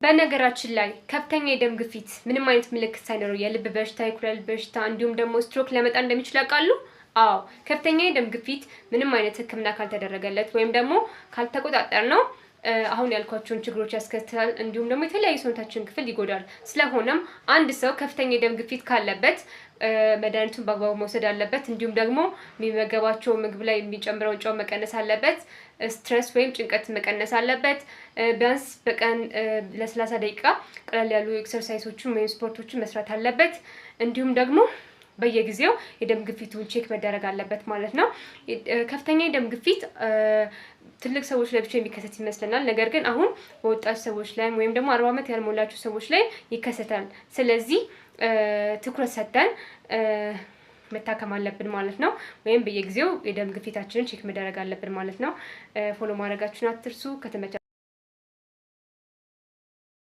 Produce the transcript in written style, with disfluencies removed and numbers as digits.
በነገራችን ላይ ከፍተኛ የደም ግፊት ምንም አይነት ምልክት ሳይኖረው የልብ በሽታ፣ የኩላሊት በሽታ እንዲሁም ደግሞ ስትሮክ ሊያመጣ እንደሚችል ያውቃሉ? አዎ፣ ከፍተኛ የደም ግፊት ምንም አይነት ሕክምና ካልተደረገለት ወይም ደግሞ ካልተቆጣጠር ነው አሁን ያልኳቸውን ችግሮች ያስከትላል። እንዲሁም ደግሞ የተለያዩ ሰውነታችን ክፍል ይጎዳል። ስለሆነም አንድ ሰው ከፍተኛ የደም ግፊት ካለበት መድኃኒቱን በአግባቡ መውሰድ አለበት። እንዲሁም ደግሞ የሚመገባቸው ምግብ ላይ የሚጨምረውን ጨው መቀነስ አለበት። ስትረስ ወይም ጭንቀት መቀነስ አለበት። ቢያንስ በቀን ለ30 ደቂቃ ቀላል ያሉ ኤክሰርሳይሶችን ወይም ስፖርቶችን መስራት አለበት። እንዲሁም ደግሞ በየጊዜው የደም ግፊቱን ቼክ መደረግ አለበት ማለት ነው። ከፍተኛ የደም ግፊት ትልቅ ሰዎች ላይ ብቻ የሚከሰት ይመስለናል። ነገር ግን አሁን በወጣት ሰዎች ላይ ወይም ደግሞ 40 ዓመት ያልሞላቸው ሰዎች ላይ ይከሰታል። ስለዚህ ትኩረት ሰጥተን መታከም አለብን ማለት ነው። ወይም በየጊዜው የደም ግፊታችንን ቼክ መደረግ አለብን ማለት ነው። ፎሎ ማድረጋችሁን አትርሱ። ከተመቻ